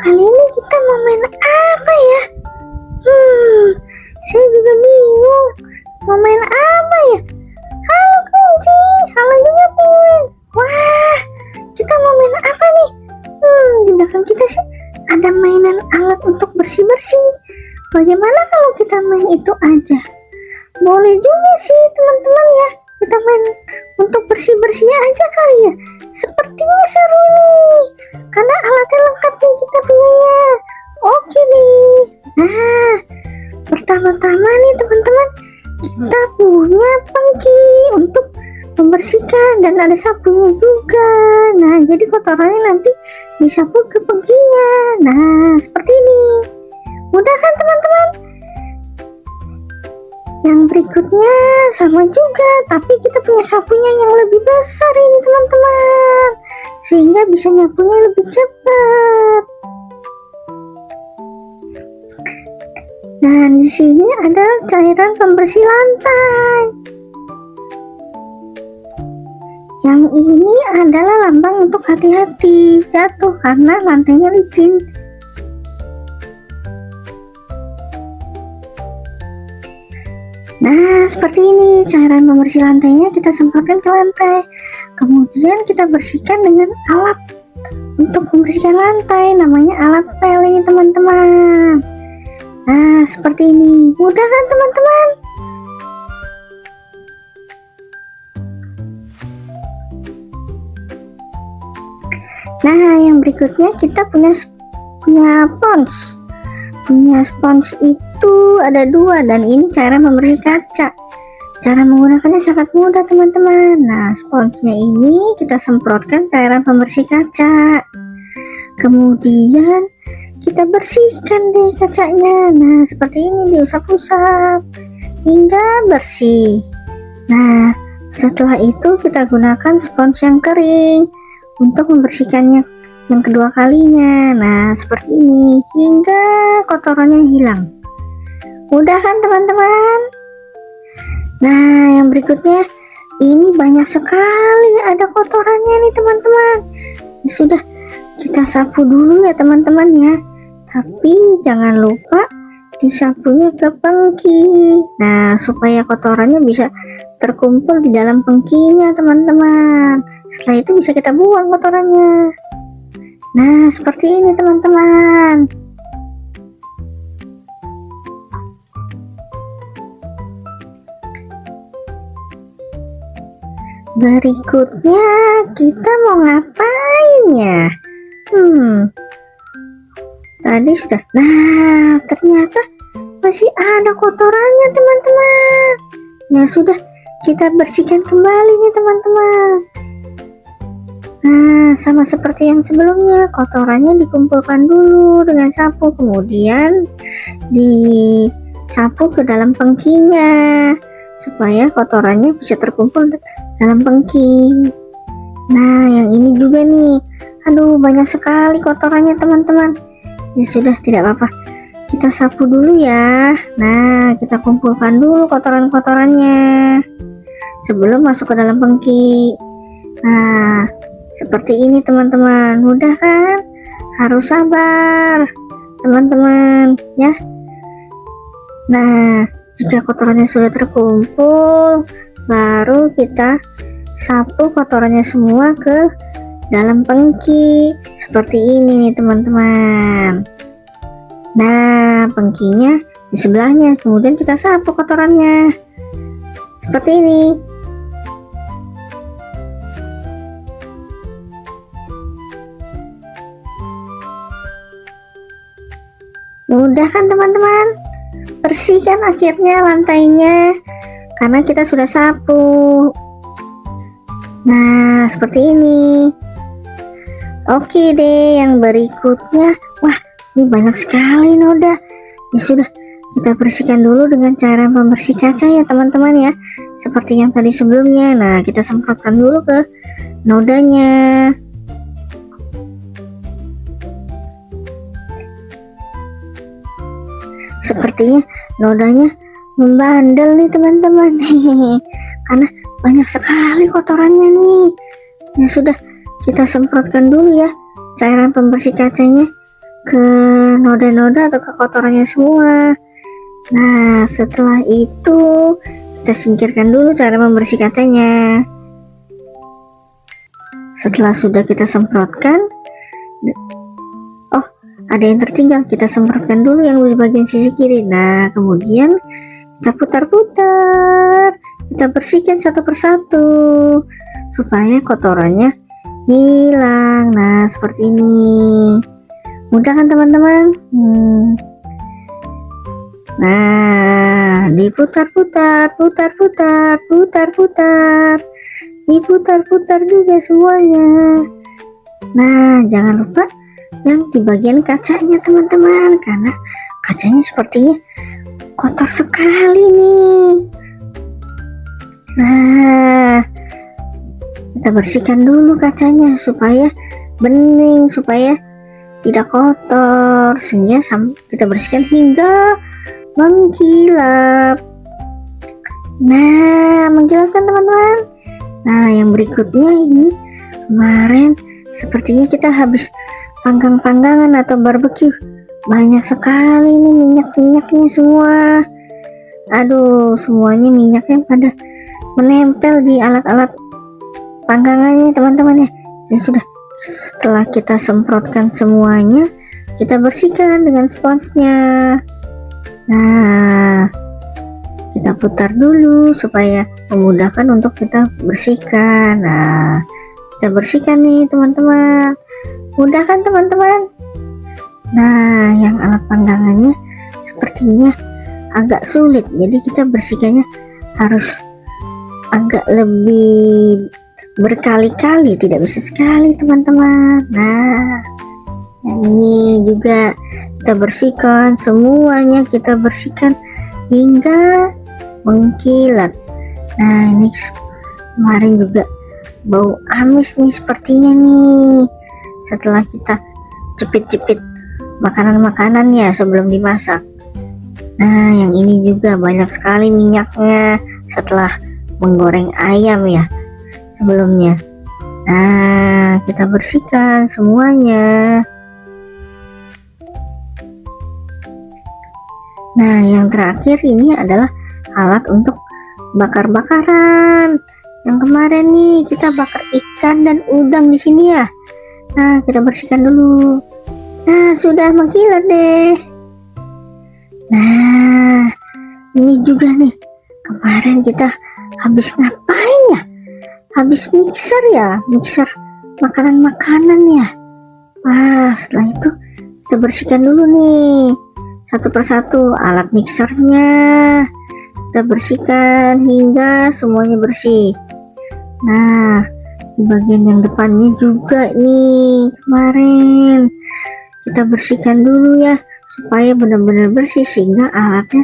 Kali ini kita mau main apa ya? Saya juga bingung. Mau main apa ya? Halo kelinci, halo juga penguin. Wah, kita mau main apa nih? Di belakang kita sih ada mainan alat untuk bersih-bersih. Bagaimana kalau kita main itu aja? Boleh juga sih teman-teman ya. Kita main untuk bersih-bersih aja kali ya. Sepertinya seru nih. Karena alatnya lengkap nih kita punyanya. Oke nih. Nah, pertama-tama nih teman-teman, kita punya pengki untuk membersihkan dan ada sapunya juga. Nah, jadi kotorannya nanti disapu ke pengkinya. Nah, seperti ini. Mudah kan teman-teman? Yang berikutnya sama juga, tapi kita punya sapunya yang lebih besar ini teman-teman, sehingga bisa nyapunya lebih cepat. Dan di sini ada cairan pembersih lantai. Yang ini adalah lambang untuk hati-hati jatuh karena lantainya licin. Nah, seperti ini cairan pembersih lantainya kita semprotkan ke lantai. Kemudian kita bersihkan dengan alat untuk membersihkan lantai, namanya alat pel ini teman-teman. Nah, seperti ini. Mudah kan teman-teman? Nah, yang berikutnya kita punya spons. Punya spons itu ada dua, dan ini cara membersih kaca. Cara menggunakannya sangat mudah teman-teman. Nah, sponsnya ini kita semprotkan cairan pembersih kaca. Kemudian kita bersihkan deh kacanya. Nah, seperti ini diusap-usap hingga bersih. Nah, setelah itu kita gunakan spons yang kering untuk membersihkannya yang kedua kalinya. Nah, seperti ini hingga kotorannya hilang. Mudah kan teman-teman? Nah, yang berikutnya ini banyak sekali ada kotorannya nih teman-teman. Ya sudah, kita sapu dulu ya teman-teman ya. Tapi jangan lupa disapunya ke pengki. Nah, supaya kotorannya bisa terkumpul di dalam pengkinya teman-teman. Setelah itu bisa kita buang kotorannya. Nah, seperti ini teman-teman. Berikutnya kita mau ngapain ya? Tadi sudah. Nah, ternyata masih ada kotorannya teman-teman. Ya sudah, kita bersihkan kembali nih teman-teman. Nah, sama seperti yang sebelumnya, kotorannya dikumpulkan dulu dengan sapu, kemudian disapu ke dalam pengkinya supaya kotorannya bisa terkumpul dalam pengki. Nah, yang ini juga nih, aduh banyak sekali kotorannya teman-teman. Ya sudah, tidak apa-apa, kita sapu dulu ya. Nah, kita kumpulkan dulu kotoran-kotorannya sebelum masuk ke dalam pengki. Nah, seperti ini teman-teman. Mudah kan? Harus sabar teman-teman ya. Nah, jika kotorannya sudah terkumpul, baru kita sapu kotorannya semua ke dalam pengki seperti ini nih teman-teman. Nah, pengkinya di sebelahnya, kemudian kita sapu kotorannya seperti ini. Mudah kan teman-teman? Bersihkan akhirnya lantainya karena kita sudah sapu. Nah, seperti ini. Oke deh, yang berikutnya, wah, ini banyak sekali noda. Ya sudah, kita bersihkan dulu dengan cara pembersih kaca ya teman-teman ya, seperti yang tadi sebelumnya. Nah, kita semprotkan dulu ke nodanya. Sepertinya nodanya membandel nih teman-teman. Karena banyak sekali kotorannya nih. Ya sudah, kita semprotkan dulu ya cairan pembersih kacanya ke noda-noda atau ke kotorannya semua. Nah, setelah itu kita singkirkan dulu cara membersih kacanya. Setelah sudah kita semprotkan, oh ada yang tertinggal, kita semprotkan dulu yang di bagian sisi kiri. Nah, kemudian kita putar-putar, kita bersihkan satu persatu supaya kotorannya hilang. Nah, seperti ini. Mudah kan teman-teman? Nah, diputar-putar, putar-putar, putar-putar, diputar-putar juga semuanya. Nah, jangan lupa yang di bagian kacanya teman-teman, karena kacanya sepertinya kotor sekali nih. Nah, kita bersihkan dulu kacanya supaya bening, supaya tidak kotor, sehingga kita bersihkan hingga mengkilap. Nah, mengkilap kan teman-teman. Nah, yang berikutnya ini kemarin sepertinya kita habis panggang-panggangan atau barbeque. Banyak sekali nih minyak-minyaknya semua. Aduh, semuanya minyaknya pada menempel di alat-alat panggangannya teman-teman ya. Ya sudah, setelah kita semprotkan semuanya, kita bersihkan dengan sponsnya. Nah, kita putar dulu supaya memudahkan untuk kita bersihkan. Nah, kita bersihkan nih teman-teman. Mudah kan teman-teman? Nah, yang alat panggangannya sepertinya agak sulit, jadi kita bersihkannya harus agak lebih berkali-kali, tidak bisa sekali teman-teman. Nah, yang ini juga kita bersihkan semuanya, kita bersihkan hingga mengkilat. Nah, ini kemarin juga bau amis nih sepertinya nih, setelah kita jepit-jepit makanan-makanan ya sebelum dimasak. Nah, yang ini juga banyak sekali minyaknya setelah menggoreng ayam ya sebelumnya. Nah, kita bersihkan semuanya. Nah, yang terakhir ini adalah alat untuk bakar-bakaran. Yang kemarin nih kita bakar ikan dan udang di sini ya. Nah, kita bersihkan dulu. Nah, sudah mengkilat deh. Nah, ini juga nih. Kemarin kita habis ngapain ya? Habis mixer ya, mixer makanan-makanan ya. Wah, setelah itu kita bersihkan dulu nih. Satu persatu alat mixernya kita bersihkan hingga semuanya bersih. Nah, di bagian yang depannya juga nih kemarin kita bersihkan dulu ya supaya benar-benar bersih sehingga alatnya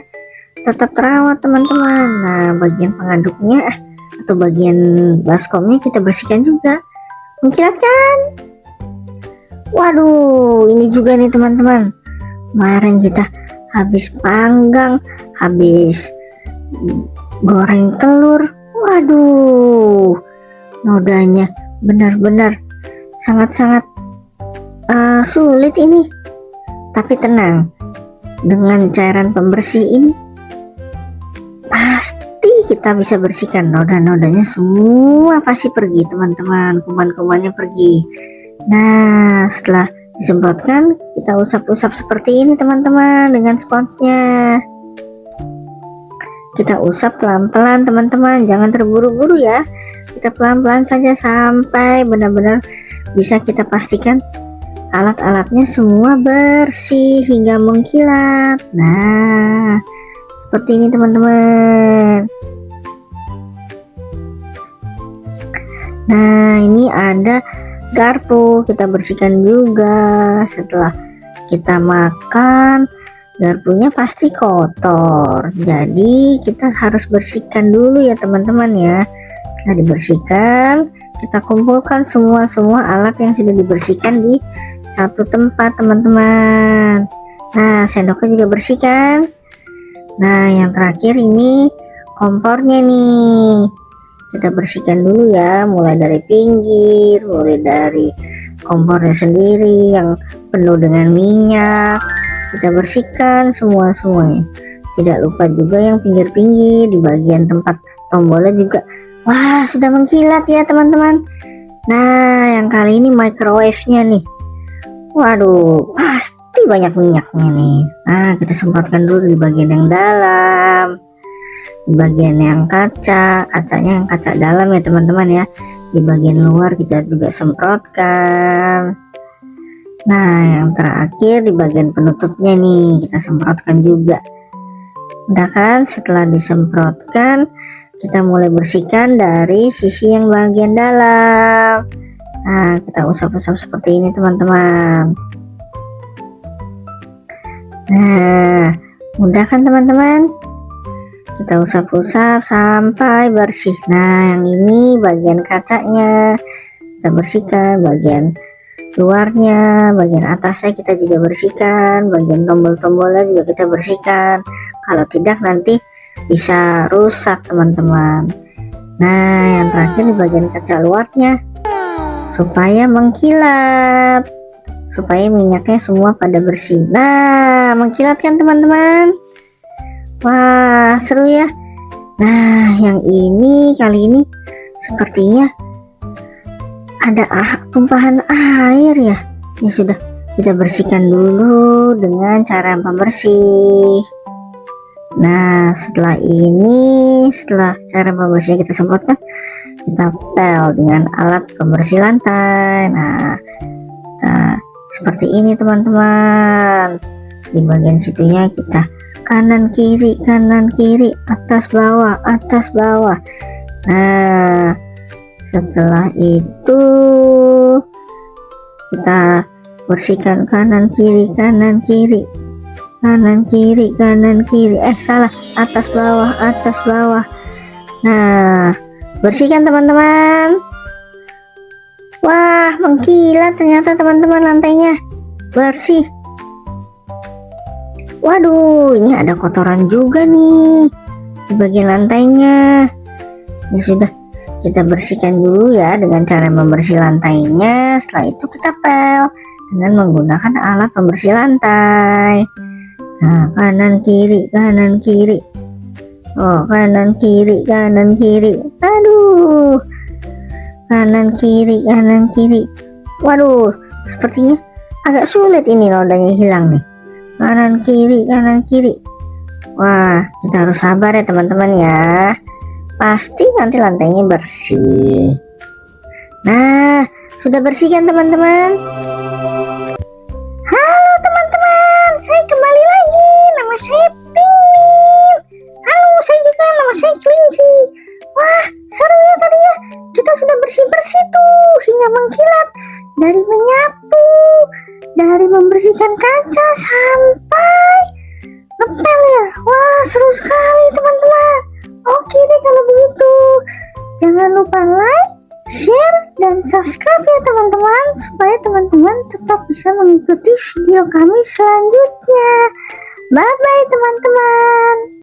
tetap terawat teman-teman. Nah, bagian pengaduknya atau bagian baskomnya kita bersihkan juga. Mengkilat kan? Waduh, ini juga nih teman-teman. Kemarin kita habis panggang, habis goreng telur. Waduh, nodanya benar-benar sangat-sangat sulit ini. Tapi tenang, dengan cairan pembersih ini pasti kita bisa bersihkan noda-nodanya semua, pasti pergi teman-teman, kuman-kumannya pergi. Nah, setelah disemprotkan, kita usap-usap seperti ini teman-teman dengan sponsnya. Kita usap pelan-pelan teman-teman, jangan terburu-buru ya. Kita pelan-pelan saja sampai benar-benar bisa kita pastikan alat-alatnya semua bersih hingga mengkilat. Nah, seperti ini teman-teman. Nah, ini ada garpu, kita bersihkan juga. Setelah kita makan, garpunya pasti kotor, jadi kita harus bersihkan dulu ya teman-teman ya. Setelah dibersihkan, kita kumpulkan semua alat yang sudah dibersihkan di satu tempat teman-teman. Nah, sendoknya juga bersihkan. Nah, yang terakhir ini kompornya nih, kita bersihkan dulu ya, mulai dari pinggir, mulai dari kompornya sendiri yang penuh dengan minyak. Kita bersihkan semuanya. Tidak lupa juga yang pinggir-pinggir di bagian tempat tombolnya juga. Wah, sudah mengkilat ya teman-teman. Nah, yang kali ini microwave-nya nih. Waduh, pasti banyak minyaknya nih. Nah, kita semprotkan dulu di bagian yang dalam, di bagian yang kacanya yang kaca dalam ya teman-teman ya. Di bagian luar kita juga semprotkan. Nah, yang terakhir di bagian penutupnya nih kita semprotkan juga. Udah kan? Setelah disemprotkan, kita mulai bersihkan dari sisi yang bagian dalam. Nah, kita usap-usap seperti ini teman-teman. Nah, mudah kan teman-teman? Kita usap-usap sampai bersih. Nah, yang ini bagian kacanya kita bersihkan, bagian luarnya, bagian atasnya kita juga bersihkan, bagian tombol-tombolnya juga kita bersihkan. Kalau tidak nanti bisa rusak teman-teman. Nah, yang terakhir di bagian kaca luarnya supaya mengkilat, supaya minyaknya semua pada bersih. Nah, mengkilat kan teman-teman? Wah, seru ya. Nah, yang ini kali ini sepertinya ada tumpahan air ya. Ya sudah, kita bersihkan dulu dengan cara pembersih. Nah, setelah cara pembersihnya kita semprotkan, kita pel dengan alat pembersih lantai. Nah, seperti ini teman-teman. Di bagian situnya kita kanan kiri, atas bawah. Nah, setelah itu kita bersihkan kanan kiri. Salah, atas bawah. Nah, bersihkan teman-teman. Wah, mengkilat ternyata teman-teman, lantainya bersih. Waduh, ini ada kotoran juga nih di bagian lantainya. Ya sudah, kita bersihkan dulu ya dengan cara membersih lantainya. Setelah itu kita pel dengan menggunakan alat pembersih lantai. Nah, kanan kiri. Oh, kanan kiri. Aduh, kanan kiri. Waduh, sepertinya agak sulit ini, nodanya hilang nih. Kanan kiri. Wah, kita harus sabar ya teman-teman ya. Pasti nanti lantainya bersih. Nah, sudah bersih kan teman-teman? Halo teman-teman, saya kembali lagi. Nama saya Pingmin. Halo, saya juga nama saya Kelinci. Wah, seru ya tadi ya. Kita sudah bersih-bersih tuh hingga mengkilat. Dari menyapu, dari membersihkan kaca sampai ngepel ya. Wah, seru sekali teman-teman. Oke deh kalau begitu. Jangan lupa like, share, dan subscribe ya teman-teman, supaya teman-teman tetap bisa mengikuti video kami selanjutnya. Bye-bye teman-teman.